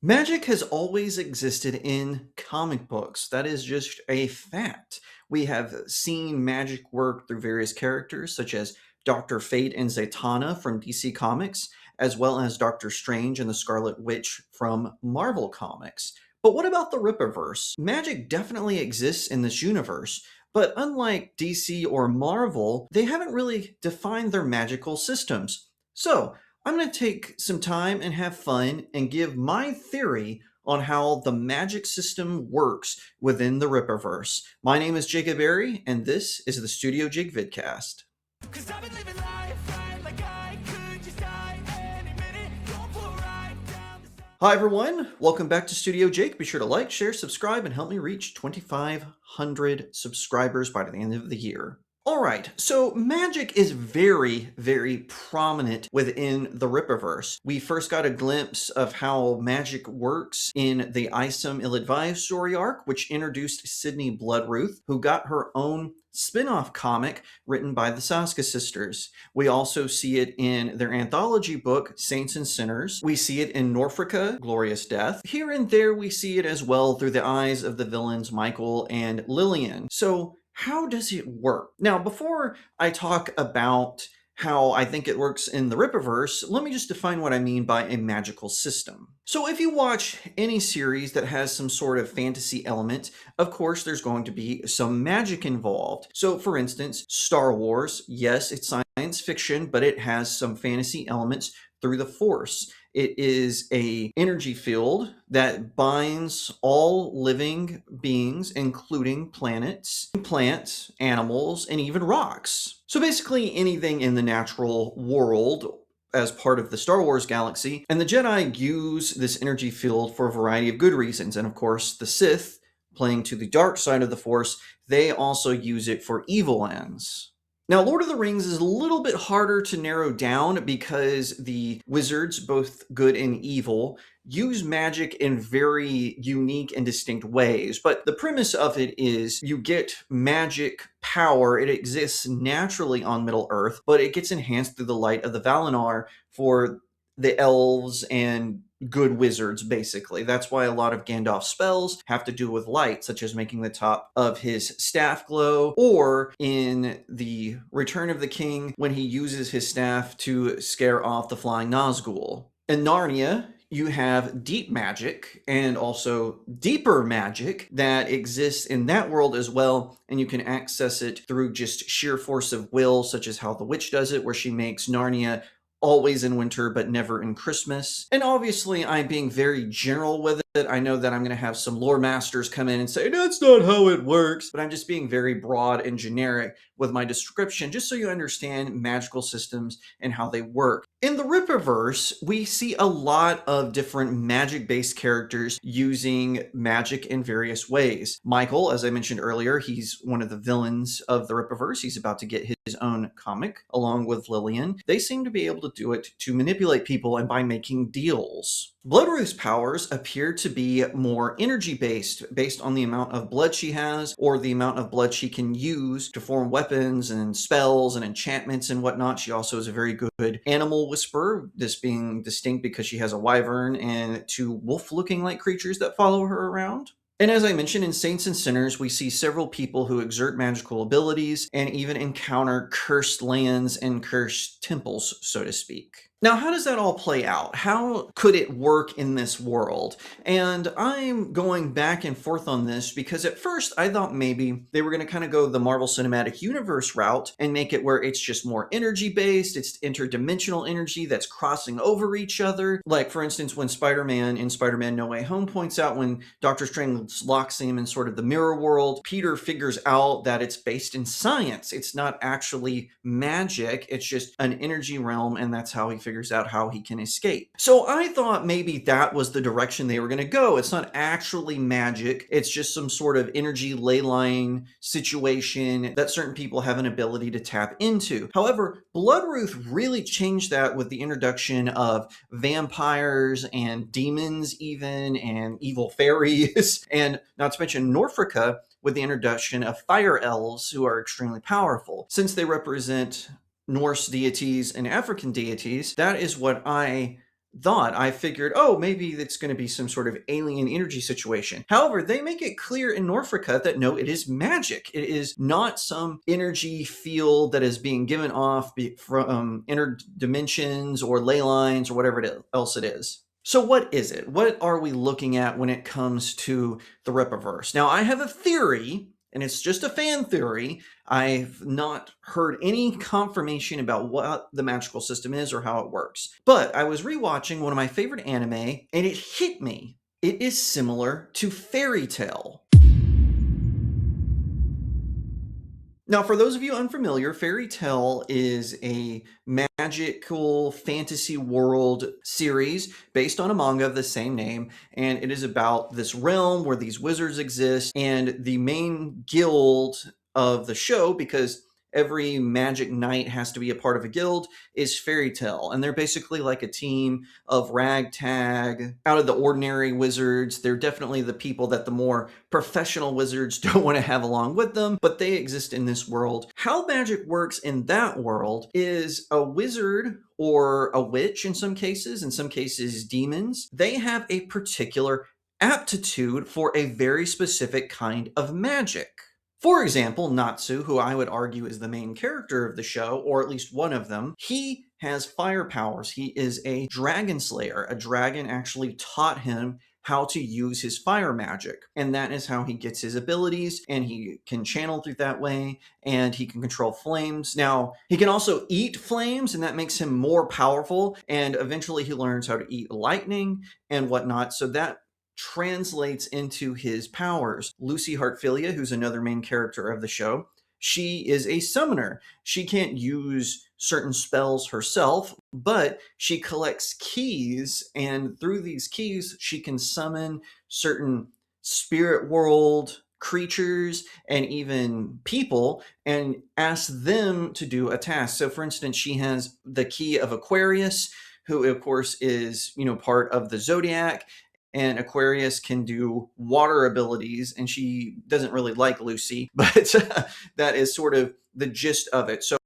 Magic has always existed in comic books. That is just a fact. We have seen magic work through various characters, such as Dr. Fate and Zatanna from DC Comics, as well as Doctor Strange and the Scarlet Witch from Marvel Comics. But what about the Rippaverse? Magic definitely exists in this universe, but unlike DC or Marvel, they haven't really defined their magical systems. So, I'm going to take some time and have fun and give my theory on how the magic system works within the Rippaverse. My name is Jacob Berry, and this is the StudioJake vidcast. Hi everyone, welcome back to StudioJake. Be sure to like, share, subscribe, and help me reach 2,500 subscribers by the end of the year. All right, so magic is very, very prominent within the Rippaverse. We first got a glimpse of how magic works in the Isom Ill-Advised story arc, which introduced Sydney Bloodruth, who got her own spin-off comic written by the Saska sisters. We also see it in their anthology book, Saints and Sinners. We see it in Norfolka, Glorious Death. Here and there we see it as well through the eyes of the villains Michael and Lillian. So how does it work? Now, before I talk about how I think it works in the Rippaverse, let me just define what I mean by a magical system. So if you watch any series that has some sort of fantasy element, of course there's going to be some magic involved. So for instance, Star Wars, yes, it's science fiction, but it has some fantasy elements through the Force. It is a energy field that binds all living beings, including planets, plants, animals, and even rocks. So basically anything in the natural world as part of the Star Wars galaxy, and the Jedi use this energy field for a variety of good reasons. And of course, the Sith, playing to the dark side of the Force, they also use it for evil ends. Now, Lord of the Rings is a little bit harder to narrow down because the wizards, both good and evil, use magic in very unique and distinct ways. But the premise of it is you get magic power. It exists naturally on Middle-earth, but it gets enhanced through the light of the Valinor for the elves and good wizards, basically. That's why a lot of Gandalf's spells have to do with light, such as making the top of his staff glow, or in the Return of the King, when he uses his staff to scare off the flying Nazgul. In Narnia, you have deep magic and also deeper magic that exists in that world as well, and you can access it through just sheer force of will, such as how the witch does it, where she makes Narnia always in winter but never in Christmas. And obviously I'm being very general with it. I know that I'm going to have some lore masters come in and say, that's not how it works, but I'm just being very broad and generic with my description, just so you understand magical systems and how they work. In the Rippaverse, we see a lot of different magic-based characters using magic in various ways. Michael, as I mentioned earlier, he's one of the villains of the Rippaverse. He's about to get his own comic, along with Lillian. They seem to be able to do it to manipulate people and by making deals. Bloodruth's powers appear to be more energy-based, based on the amount of blood she has or the amount of blood she can use to form weapons and spells and enchantments and whatnot. She also is a very good animal whisperer, this being distinct because she has a wyvern and two wolf-looking like creatures that follow her around. And as I mentioned, in Saints and Sinners, we see several people who exert magical abilities and even encounter cursed lands and cursed temples, so to speak. Now, how does that all play out? How could it work in this world? And I'm going back and forth on this because at first I thought maybe they were going to kind of go the Marvel Cinematic Universe route and make it where it's just more energy-based, it's interdimensional energy that's crossing over each other. Like, for instance, when Spider-Man in Spider-Man No Way Home points out when Doctor Strange locks him in sort of the mirror world, Peter figures out that it's based in science. It's not actually magic, it's just an energy realm, and that's how he figures out how he can escape. So I thought maybe that was the direction they were going to go. It's not actually magic. It's just some sort of energy ley line situation that certain people have an ability to tap into. However, Bloodruth really changed that with the introduction of vampires and demons even, and evil fairies, and not to mention Norfolka with the introduction of fire elves who are extremely powerful. Since they represent Norse deities and African deities, that is what I thought. I figured, oh, maybe it's going to be some sort of alien energy situation. However, they make it clear in Norfolka that no, it is magic. It is not some energy field that is being given off from inner dimensions or ley lines or whatever else it is. So what is it? What are we looking at when it comes to the Rippaverse? Now, I have a theory, and it's just a fan theory. I've not heard any confirmation about what the magical system is or how it works. But I was rewatching one of my favorite anime, and it hit me. It is similar to Fairy Tale. Now, for those of you unfamiliar, Fairy Tale is a magical fantasy world series based on a manga of the same name, and it is about this realm where these wizards exist, and the main guild of the show, because every magic knight has to be a part of a guild, is Fairy Tale, and they're basically like a team of ragtag, out of the ordinary wizards. They're definitely the people that the more professional wizards don't want to have along with them, but they exist in this world. How magic works in that world is a wizard or a witch in some cases demons, they have a particular aptitude for a very specific kind of magic. For example, Natsu, who I would argue is the main character of the show, or at least one of them, he has fire powers. He is a dragon slayer. A dragon actually taught him how to use his fire magic, and that is how he gets his abilities, and he can channel through that way, and he can control flames. Now, he can also eat flames, and that makes him more powerful, and eventually he learns how to eat lightning and whatnot, so that translates into his powers. Lucy Hartfilia, who's another main character of the show, she is a summoner. She can't use certain spells herself, but she collects keys, and through these keys, she can summon certain spirit world creatures and even people and ask them to do a task. So for instance, she has the key of Aquarius, who of course is, part of the zodiac, and Aquarius can do water abilities, and she doesn't really like Lucy, but that is sort of the gist of it. So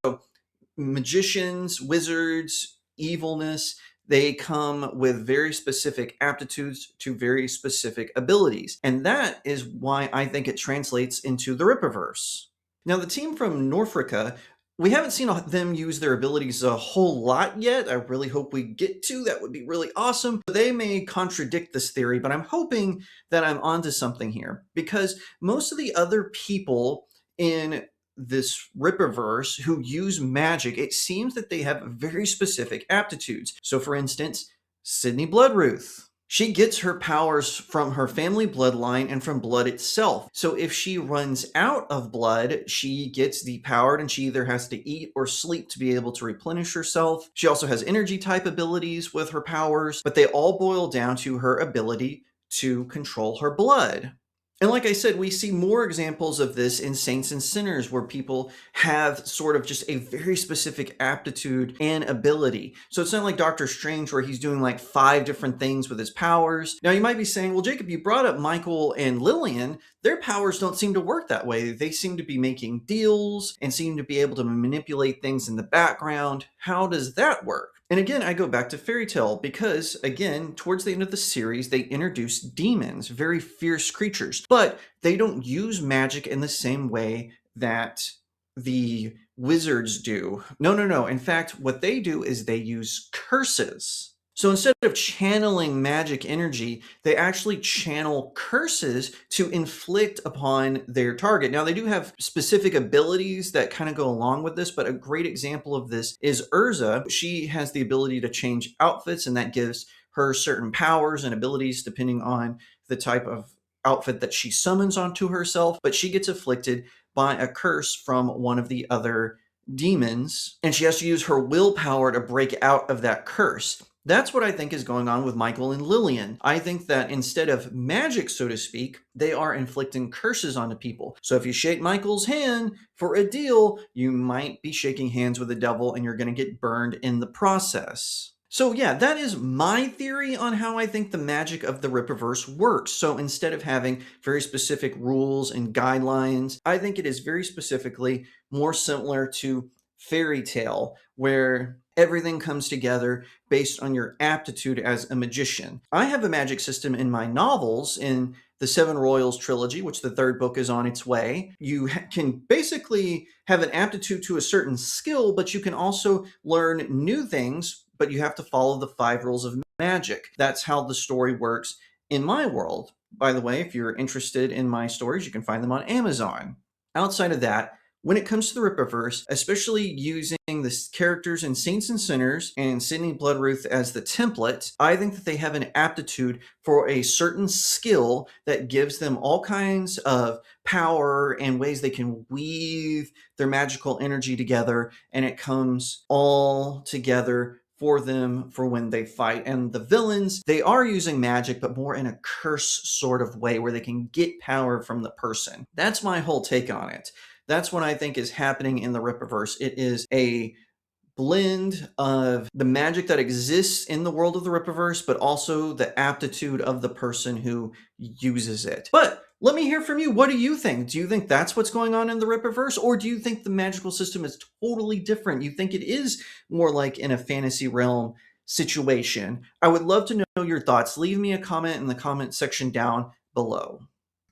magicians, wizards, evilness, they come with very specific aptitudes to very specific abilities. And that is why I think it translates into the Rippaverse. Now, the team from Norfolka, we haven't seen them use their abilities a whole lot yet. I really hope we get to. That would be really awesome. They may contradict this theory, but I'm hoping that I'm onto something here, because most of the other people in this Rippaverse who use magic, it seems that they have very specific aptitudes. So for instance, Sydney Bloodruth. She gets her powers from her family bloodline and from blood itself. So if she runs out of blood, she gets depowered, and she either has to eat or sleep to be able to replenish herself. She also has energy type abilities with her powers, but they all boil down to her ability to control her blood. And like I said, we see more examples of this in Saints and Sinners, where people have sort of just a very specific aptitude and ability. So it's not like Doctor Strange, where he's doing like 5 different things with his powers. Now you might be saying, well, Jacob, you brought up Michael and Lillian. Their powers don't seem to work that way. They seem to be making deals and seem to be able to manipulate things in the background. How does that work? And again, I go back to Fairy Tale because, again, towards the end of the series, they introduce demons, very fierce creatures, but they don't use magic in the same way that the wizards do. No. In fact, what they do is they use curses. So instead of channeling magic energy, they actually channel curses to inflict upon their target. Now, they do have specific abilities that kind of go along with this, but a great example of this is Urza. She has the ability to change outfits, and that gives her certain powers and abilities depending on the type of outfit that she summons onto herself, but she gets afflicted by a curse from one of the other demons, and she has to use her willpower to break out of that curse. That's what I think is going on with Michael and Lillian. I think that instead of magic, so to speak, they are inflicting curses onto people. So if you shake Michael's hand for a deal, you might be shaking hands with the devil, and you're going to get burned in the process. So yeah, that is my theory on how I think the magic of the Rippaverse works. So instead of having very specific rules and guidelines, I think it is very specifically more similar to Fairy Tale, where Everything comes together based on your aptitude as a magician. I have a magic system in my novels in the Seven Royals trilogy, which the third book is on its way. You can basically have an aptitude to a certain skill, but you can also learn new things, but you have to follow the 5 rules of magic. That's how the story works in my world. By the way, if you're interested in my stories, you can find them on Amazon. Outside of that, when it comes to the Rippaverse, especially using the characters in Saints and Sinners and Sydney Bloodruth as the template, I think that they have an aptitude for a certain skill that gives them all kinds of power and ways they can weave their magical energy together, and it comes all together for them for when they fight. And the villains, they are using magic, but more in a curse sort of way where they can get power from the person. That's my whole take on it. That's what I think is happening in the Rippaverse. It is a blend of the magic that exists in the world of the Rippaverse, but also the aptitude of the person who uses it. But let me hear from you. What do you think? Do you think that's what's going on in the Rippaverse? Or do you think the magical system is totally different? You think it is more like in a fantasy realm situation? I would love to know your thoughts. Leave me a comment in the comment section down below.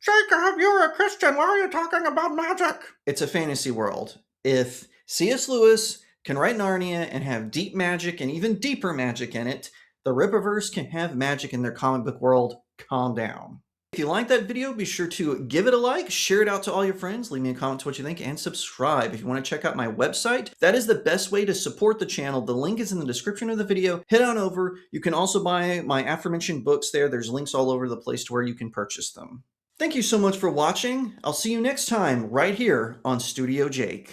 Jacob, you're a Christian. Why are you talking about magic? It's a fantasy world. If C.S. Lewis can write Narnia and have deep magic and even deeper magic in it, the Rippaverse can have magic in their comic book world. Calm down. If you liked that video, be sure to give it a like, share it out to all your friends, leave me a comment to what you think, and subscribe. If you want to check out my website, that is the best way to support the channel. The link is in the description of the video. Head on over. You can also buy my aforementioned books there. There's links all over the place to where you can purchase them. Thank you so much for watching. I'll see you next time right here on StudioJake.